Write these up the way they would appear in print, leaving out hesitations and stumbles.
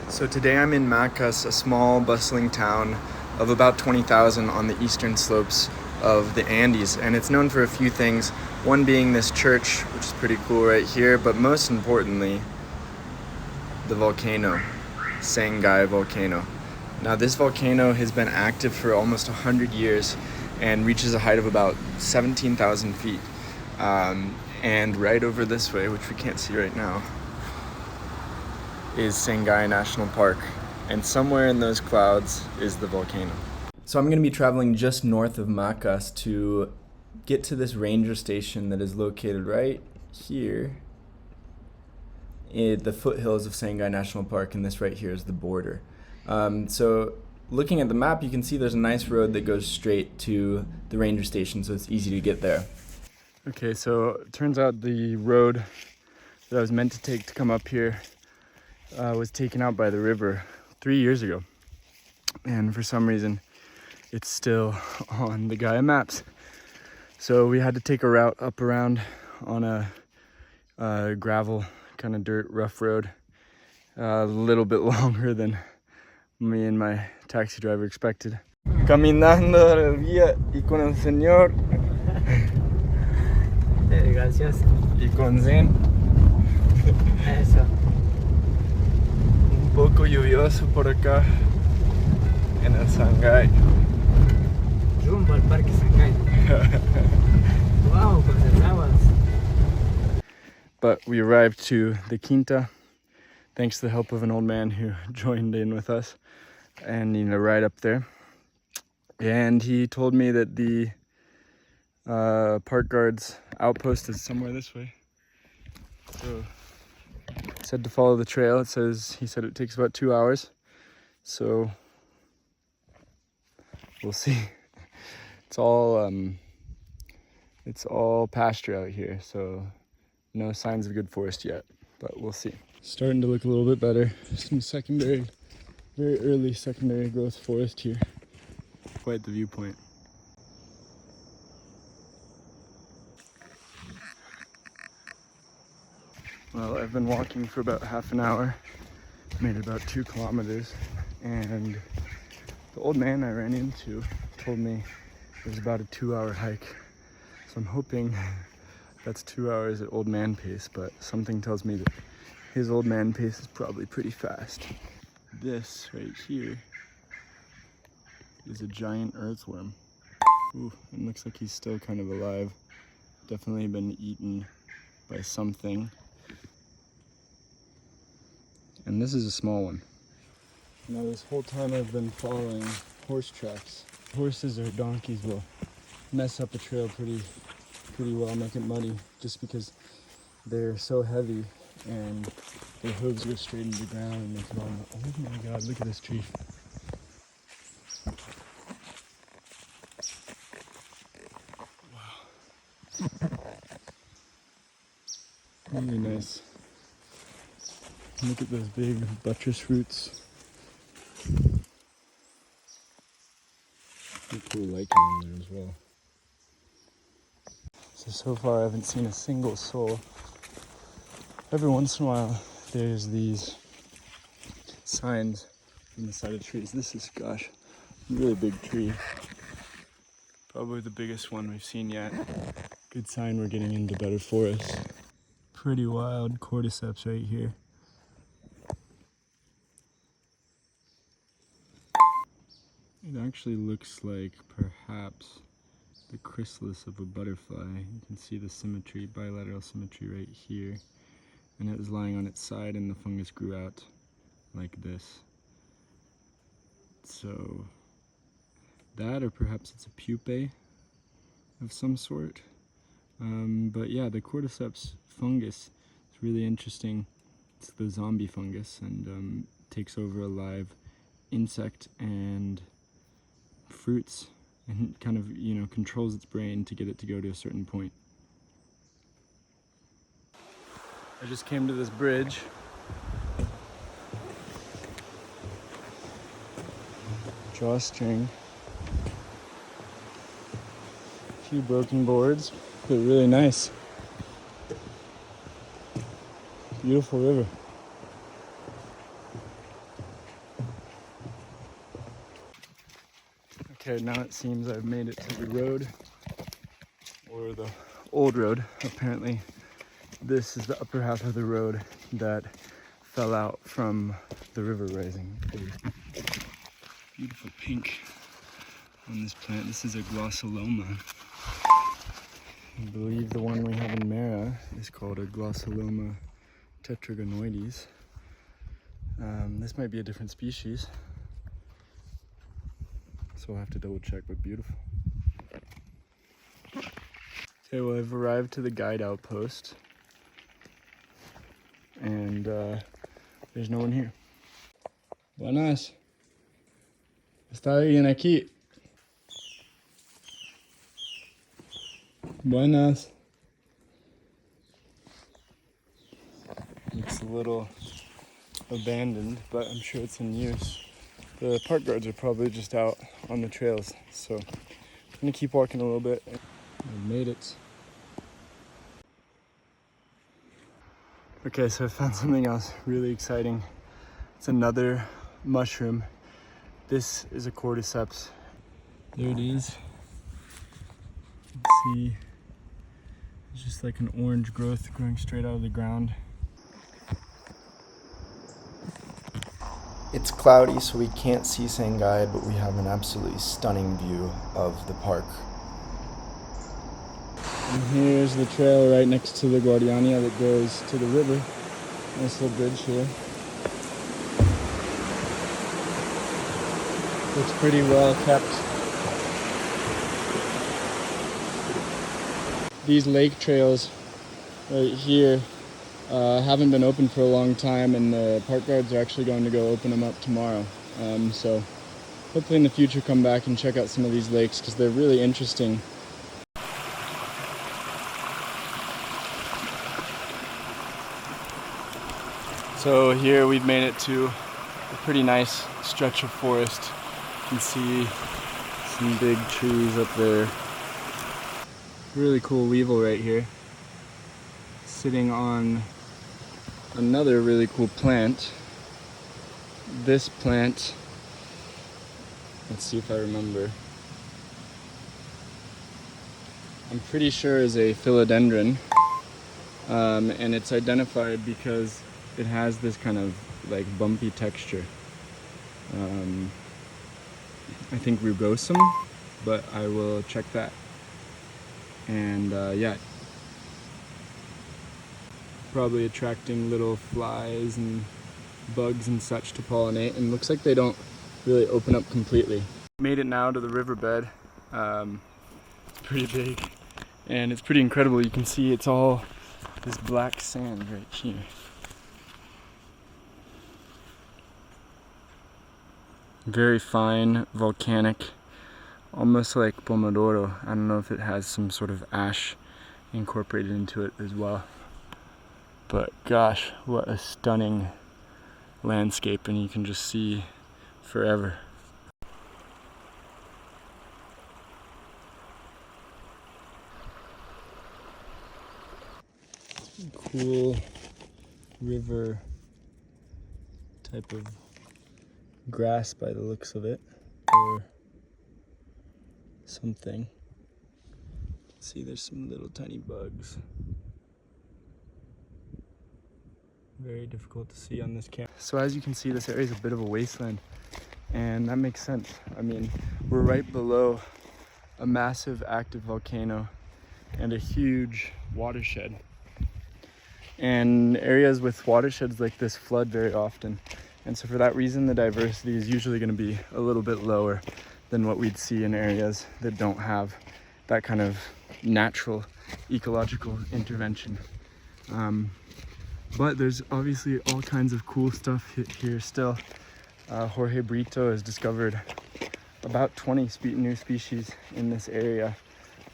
So today I'm in Macas, a small bustling town of about 20,000 on the eastern slopes of the Andes, and it's known for a few things, one being this church, which is pretty cool right here, but most importantly, the volcano, Sangay Volcano. Now this volcano has been active for almost 100 years and reaches a height of about 17,000 feet. And right over this way, which we can't see right now, is Sangay National Park, and somewhere in those clouds is the volcano. So I'm going to be traveling just north of Macas to get to this ranger station that is located right here in the foothills of Sangay National Park, and this right here is the border. So looking at the map, you can see there's a nice road that goes straight to the ranger station, so it's easy to get there. Okay, so it turns out the road that I was meant to take to come up here was taken out by the river 3 years ago, and for some reason it's still on the Gaia maps. So we had to take a route up around on a gravel kind of dirt rough road, a little bit longer than me and my taxi driver expected. Caminando la vía y con el señor Gracias. y con Zen. Eso. Un poco lluvioso por acá en el Sangay. Rumbo al Parque Sangay. Wow, con las aguas. But we arrived to the Quinta thanks to the help of an old man who joined in with us and needed a ride up there. And he told me that the park guard's outpost is somewhere this way. So he said to follow the trail. He said it takes about 2 hours. So we'll see. It's all pasture out here, so no signs of good forest yet, but we'll see. Starting to look a little bit better. Some very early secondary growth forest here. Quite the viewpoint. Well, I've been walking for about half an hour, made about 2 kilometers, and the old man I ran into told me it was about a 2-hour hike. So I'm hoping that's 2 hours at old man pace, but something tells me that his old man pace is probably pretty fast. This right here is a giant earthworm. Ooh, it looks like he's still kind of alive. Definitely been eaten by something. And this is a small one. Now this whole time I've been following horse tracks. Horses or donkeys will mess up the trail pretty well, make it muddy, just because they're so heavy and their hooves go straight into the ground and make it all. Oh my god, look at this tree. Wow. Really nice. Look at those big buttress roots. Pretty cool lichen in there as well. So far I haven't seen a single soul. Every once in a while there's these signs on the side of trees. This is, gosh, a really big tree. Probably the biggest one we've seen yet. Good sign we're getting into better forest. Pretty wild cordyceps right here. It actually looks like perhaps the chrysalis of a butterfly. You can see the symmetry, bilateral symmetry right here. And it was lying on its side and the fungus grew out like this. So that, or perhaps it's a pupae of some sort. But yeah, the cordyceps fungus is really interesting. It's the zombie fungus, and takes over a live insect and fruits and kind of, controls its brain to get it to go to a certain point. I just came to this bridge. Drawstring. A few broken boards, but really nice. Beautiful river. Okay, now it seems I've made it to the road, or the old road. Apparently this is the upper half of the road that fell out from the river rising. Beautiful pink on this plant. This is a Glossolaoma. I believe the one we have in Mara is called a Glossolaoma tetragonoides. This might be a different species, so we'll have to double check, but beautiful. Okay, well, I've arrived to the guide outpost, and there's no one here. Buenas. ¿Está alguien aquí? Buenas. It's a little abandoned, but I'm sure it's in use. The park guards are probably just out on the trails, so I'm gonna keep walking a little bit. I made it. Okay, so I found something else really exciting. It's another mushroom. This is a cordyceps. There it is. Let's see. It's just like an orange growth growing straight out of the ground. It's cloudy, so we can't see Sangay, but we have an absolutely stunning view of the park. And here's the trail right next to the Guardiania that goes to the river. Nice little bridge here. Looks pretty well kept. These lake trails right here haven't been open for a long time, and the park guards are actually going to go open them up tomorrow. So hopefully in the future come back and check out some of these lakes because they're really interesting. So here we've made it to a pretty nice stretch of forest. You can see some big trees up there. Really cool weevil right here, sitting on another really cool plant. This plant, let's see if I remember. I'm pretty sure is a philodendron, and it's identified because it has this kind of like bumpy texture. I think rugosum, but I will check that. And yeah, probably attracting little flies and bugs and such to pollinate, and looks like they don't really open up completely. Made it now to the riverbed. It's pretty big and it's pretty incredible. You can see it's all this black sand right here. Very fine, volcanic, almost like Pomodoro. I don't know if it has some sort of ash incorporated into it as well. But gosh, what a stunning landscape, and you can just see forever. Cool river type of grass by the looks of it, or something. See, there's some little tiny bugs. Very difficult to see on this camera. So as you can see, this area is a bit of a wasteland, and that makes sense. I mean, we're right below a massive active volcano and a huge watershed. And areas with watersheds like this flood very often. And so for that reason, the diversity is usually going to be a little bit lower than what we'd see in areas that don't have that kind of natural ecological intervention. But there's obviously all kinds of cool stuff here still. Jorge Brito has discovered about 20 new species in this area.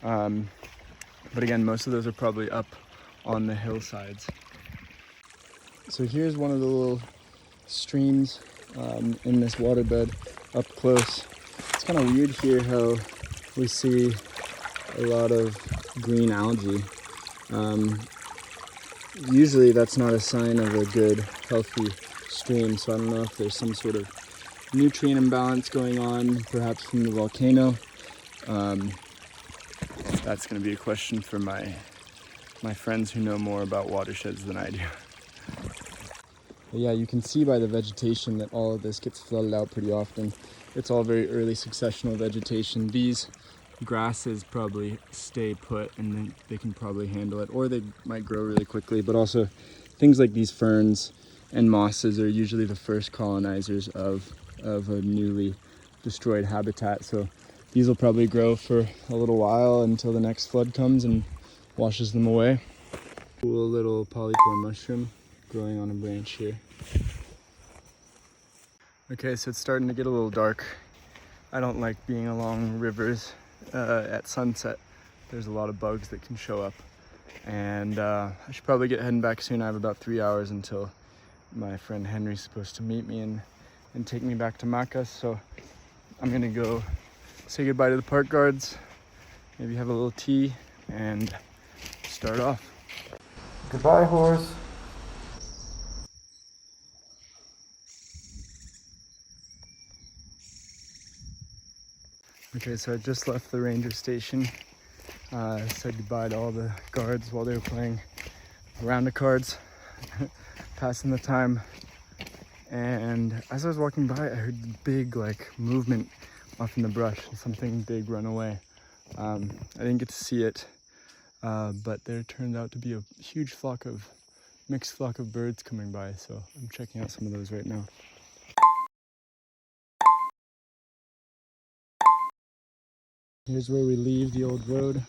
But again, most of those are probably up on the hillsides. So here's one of the little streams in this waterbed up close. It's kind of weird here how we see a lot of green algae. Usually that's not a sign of a good, healthy stream, so I don't know if there's some sort of nutrient imbalance going on, perhaps from the volcano. That's going to be a question for my friends who know more about watersheds than I do. But yeah, you can see by the vegetation that all of this gets flooded out pretty often. It's all very early successional vegetation. These grasses probably stay put and then they can probably handle it, or they might grow really quickly. But also things like these ferns and mosses are usually the first colonizers of a newly destroyed habitat. So these will probably grow for a little while until the next flood comes and washes them away. Cool little polypore mushroom growing on a branch here. Okay, so it's starting to get a little dark. I don't like being along rivers at sunset. There's a lot of bugs that can show up. And I should probably get heading back soon. I have about 3 hours until my friend Henry's supposed to meet me and take me back to Macas. So I'm gonna go say goodbye to the park guards, maybe have a little tea, and start off. Goodbye, horse. Okay, so I just left the ranger station. Said goodbye to all the guards while they were playing a round of cards, passing the time. And as I was walking by, I heard big movement off in the brush, something big run away. I didn't get to see it, but there turned out to be a huge mixed flock of birds coming by. So I'm checking out some of those right now. Here's where we leave the old road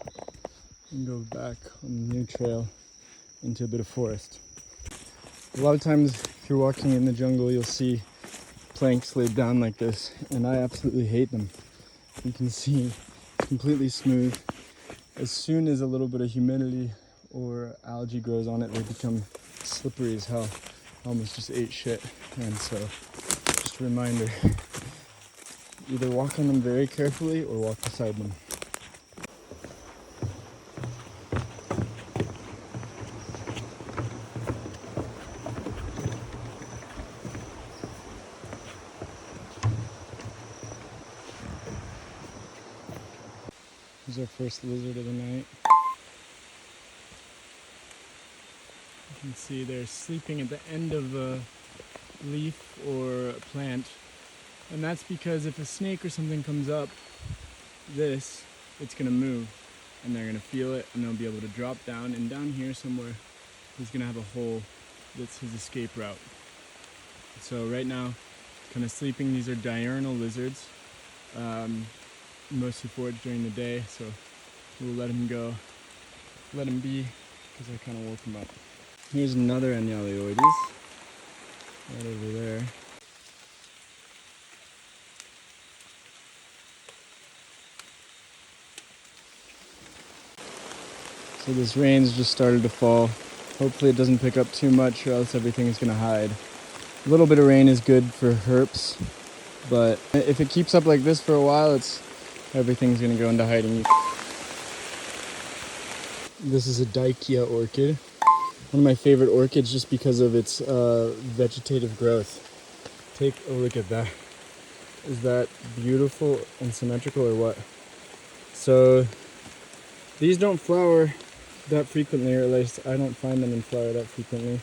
and go back on the new trail into a bit of forest. A lot of times if you're walking in the jungle, you'll see planks laid down like this, and I absolutely hate them. You can see it's completely smooth. As soon as a little bit of humidity or algae grows on it, they become slippery as hell. I almost just ate shit. And so, just a reminder, either walk on them very carefully or walk beside them. Here's our first lizard of the night. You can see they're sleeping at the end of a leaf or a plant. And that's because if a snake or something comes up it's gonna move, and they're gonna feel it, and they'll be able to drop down, and down here somewhere he's gonna have a hole that's his escape route. So right now, kind of sleeping. These are diurnal lizards. Mostly forage during the day, so we'll let him go, let him be, because I kind of woke him up. Here's another Anyaleoides, right over there. So this rain's just started to fall. Hopefully it doesn't pick up too much, or else everything is going to hide. A little bit of rain is good for herps, but if it keeps up like this for a while, everything's going to go into hiding. This is a Daikia orchid. One of my favorite orchids just because of its vegetative growth. Take a look at that. Is that beautiful and symmetrical or what? So these don't flower that frequently, or at least I don't find them in flower that frequently.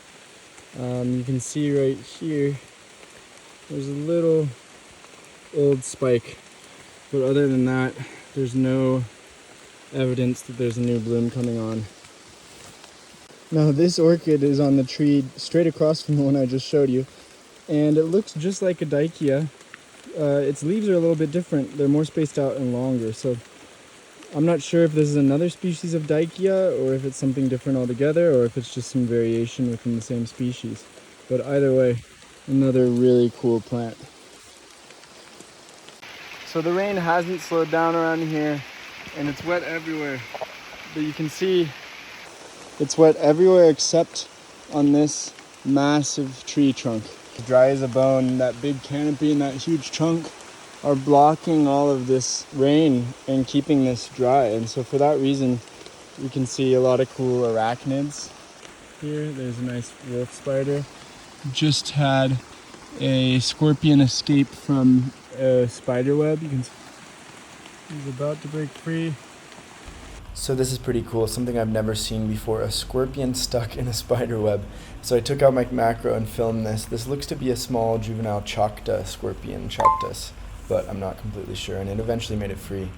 You can see right here, there's a little old spike. But other than that, there's no evidence that there's a new bloom coming on. Now this orchid is on the tree straight across from the one I just showed you, and it looks just like a Daikia. Its leaves are a little bit different. They're more spaced out and longer, so I'm not sure if this is another species of Daikia or if it's something different altogether, or if it's just some variation within the same species. But either way, another really cool plant. So the rain hasn't slowed down around here, and it's wet everywhere. But you can see it's wet everywhere except on this massive tree trunk. Dry as a bone. That big canopy and that huge trunk are blocking all of this rain and keeping this dry. And so for that reason, you can see a lot of cool arachnids. Here, there's a nice wolf spider. Just had a scorpion escape from a spider web. You can see he's about to break free. So this is pretty cool, something I've never seen before, a scorpion stuck in a spider web. So I took out my macro and filmed this. This looks to be a small juvenile chocta scorpion, choctus, but I'm not completely sure, and it eventually made it free.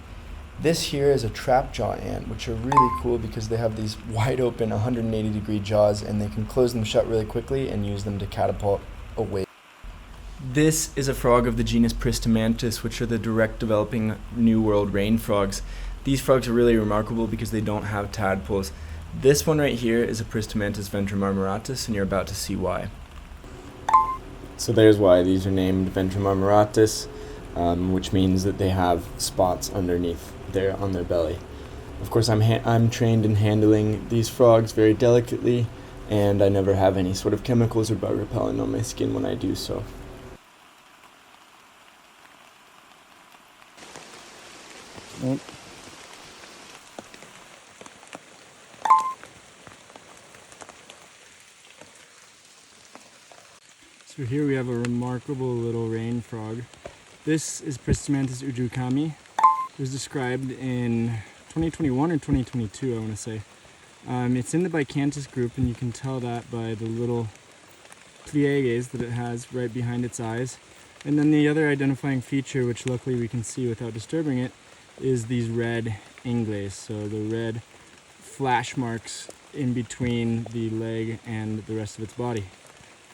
This here is a trap jaw ant, which are really cool because they have these wide open 180-degree jaws and they can close them shut really quickly and use them to catapult away. This is a frog of the genus Pristomantis, which are the direct developing New World rain frogs. These frogs are really remarkable because they don't have tadpoles. This one right here is a Pristomantis ventrimarmoratus, and you're about to see why. So there's why these are named ventrimarmoratus, which means that they have spots underneath there on their belly. Of course, I'm trained in handling these frogs very delicately, and I never have any sort of chemicals or bug repellent on my skin when I do so. Oh. So here we have a remarkable little rain frog. This is Pristomantis ujucami. It was described in 2021 or 2022, I want to say. It's in the Bicanthus group, and you can tell that by the little plieges that it has right behind its eyes. And then the other identifying feature, which luckily we can see without disturbing it, is these red ingles, so the red flash marks in between the leg and the rest of its body.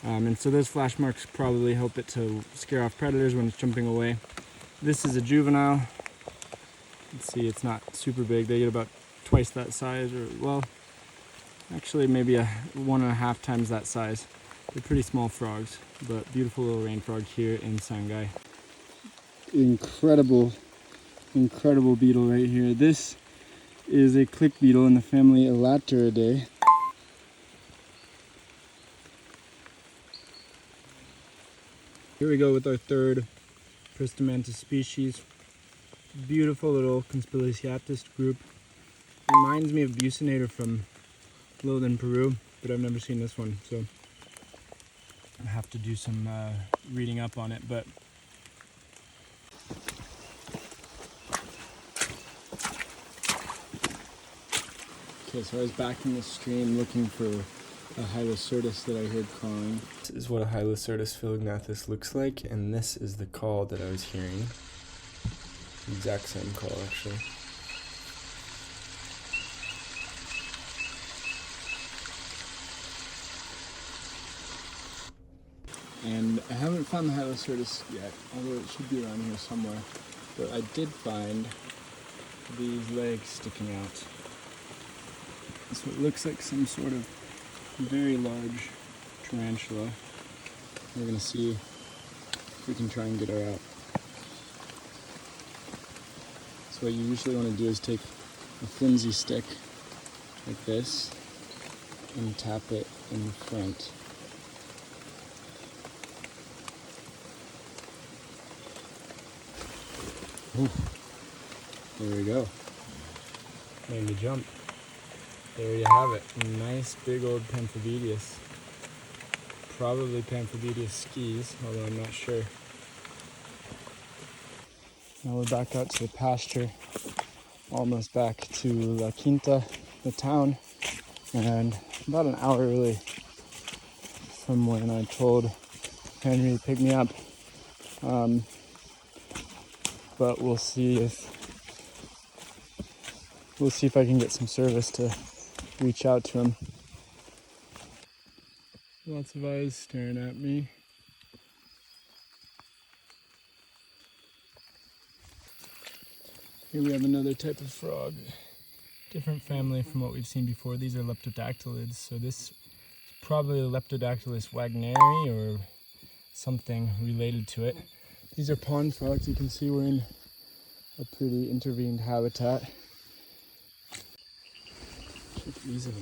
And so those flash marks probably help it to scare off predators when it's jumping away. This is a juvenile. Let's see, it's not super big. They get about twice that size, or well, actually maybe 1.5 times that size. They're pretty small frogs, but beautiful little rain frog here in Sangay. Incredible beetle right here. This is a click beetle in the family Elateridae. Here we go with our third Pristomantis species. Beautiful little Conspiciatus group. Reminds me of Bucinator from Lilden, Peru, but I've never seen this one, so I have to do some reading up on it. But okay, so I was back in the stream looking for a Hylocertus that I heard calling. This is what a Hylocertus philognathus looks like, and this is the call that I was hearing. The exact same call, actually. And I haven't found the Hylocertus yet, although it should be around here somewhere. But I did find these legs sticking out. So it looks like some sort of very large tarantula. We're gonna see if we can try and get her out. So what you usually want to do is take a flimsy stick like this and tap it in the front. Ooh. There we go. Made me jump. There you have it. A nice big old Pamphibedius. Probably Pamphibedius skis, although I'm not sure. Now we're back out to the pasture, almost back to La Quinta, the town, and about an hour early from when I told Henry to pick me up. But we'll see if I can get some service to reach out to him. Lots of eyes staring at me. Here we have another type of frog. Different family from what we've seen before. These are leptodactylids, so this is probably a Leptodactylus wagneri or something related to it. These are pond frogs. You can see we're in a pretty intervened habitat. Check these out.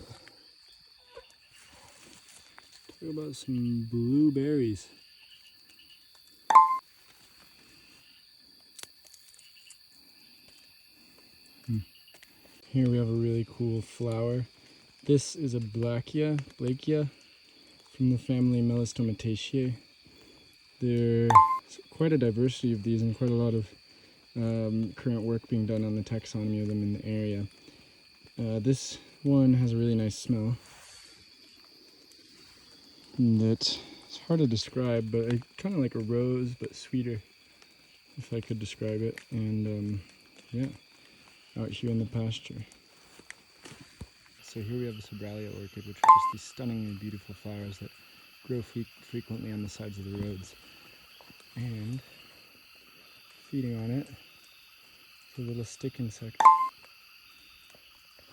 Talk about some blueberries. Here we have a really cool flower. This is a Blachia from the family Melastomataceae. There's quite a diversity of these and quite a lot of current work being done on the taxonomy of them in the area. This one has a really nice smell that it's hard to describe, but kind of like a rose, but sweeter, if I could describe it. And yeah, out here in the pasture. So here we have the Sobralia orchid, which are just these stunningly beautiful flowers that grow frequently on the sides of the roads. And feeding on it is a little stick insect.